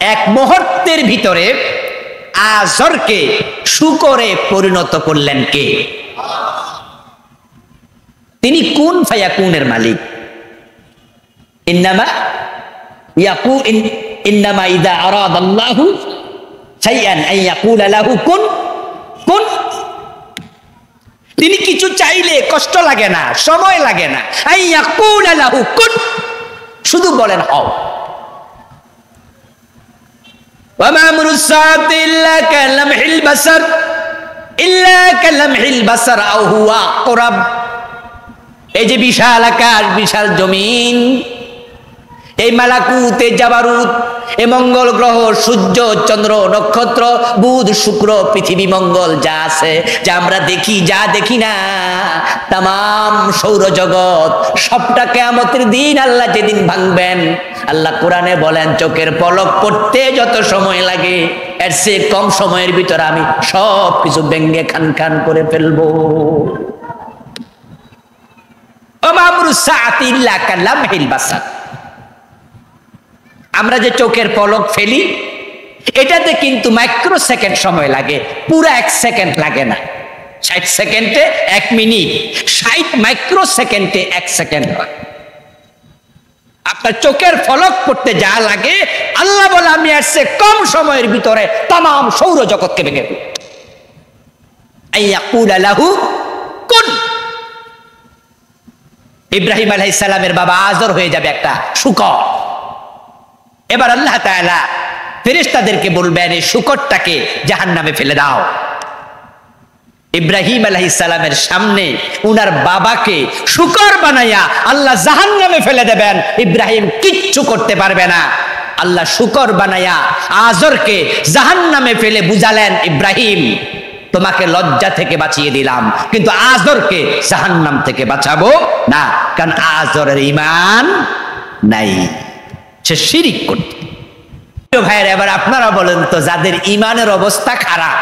এক মুহূর্তের ভিতরে আজরকে শুকরে পরিণত করলেন কে? তিনি কুন ফায়াকুনের মালিক। ইন্নামা ইযা আরাদাল্লাহু শাইআন আন ইয়াকুলা লাহু কুন কুন। তিনি কিছু চাইলে কষ্ট লাগে না, সময় লাগে না, আন ইয়াকুলা লাহু কুন, শুধু বলেন হও। ওয়া মা আমরুস সাআতি ইল্লা কালামহিল বাসার ইল্লা কালামহিল বাসার আও হুয়া আকরাব। এই যে বিশাল আকাশ, বিশাল জমিন, এই মালাকুত, এই জাবারুত, এই মঙ্গল গ্রহ, সূর্য, চন্দ্র, নক্ষত্র, বুধ, শুক্র, পৃথিবী, মঙ্গল যা আছে, যা আমরা দেখি, যা দেখি না, তাম সৌরজগৎ সবটা কিয়ামতের দিন আল্লাহ যেদিন ভাঙবেন, আল্লাহ কোরআনে বলেন চোখের পলক পড়তে যত সময় লাগে এর চেয়ে কম সময়ের ভিতরে আমি সব কিছু ভেঙে খান খান করে ফেলবো। আমরা যে চোখের পলক ফেলি এটাতে কিন্তু মাইক্রো সেকেন্ড সময় লাগে, পুরো 1 সেকেন্ড লাগে না। 60 সেকেন্ডে 1 মিনিট, 60 মাইক্রো সেকেন্ডে 1 সেকেন্ড হয়। আপনার চোখের পলক পড়তে যা লাগে আল্লাহ বলে আমি এর চেয়ে কম সময়ের ভিতরে তাম সৌরজগৎকে ভেঙে ফেলব। আইয়াকুলা লাহু কুন। ইব্রাহিম আলাইহিস সালামের বাবা আজর হয়ে যাবে একটা শূকর। এবার আল্লাহ তাআলা ফেরেশতাদেরকে বলবেন এই শূকরটাকে জাহান্নামে ফেলে দাও। ইব্রাহিম আলাইহিস সালামের সামনে উনার বাবাকে শূকর বানাইয়া আল্লাহ জাহান্নামে ফেলে দেবেন, ইব্রাহিম কিচ্ছু করতে পারবে না। আল্লাহ শূকর বানাইয়া আজরকে জাহান্নামে ফেলে বুঝালেন, ইব্রাহিম তোমাকে লজ্জা থেকে বাঁচিয়ে দিলাম, কিন্তু আজরকে জাহান্নাম থেকে বাঁচাবো না, কারণ আজরের ঈমান নাই, সে শিরিক করত। ভাইয়েরা, এবার আপনারা বলেন তো, যাদের ঈমানের অবস্থা খারাপ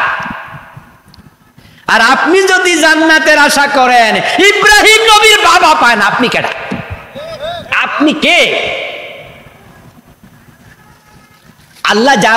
আর আপনি যদি জান্নাতের আশা করেন, ইব্রাহিম নবীর বাবা পান, আপনি কেডা? আপনি কে? আল্লাহ যা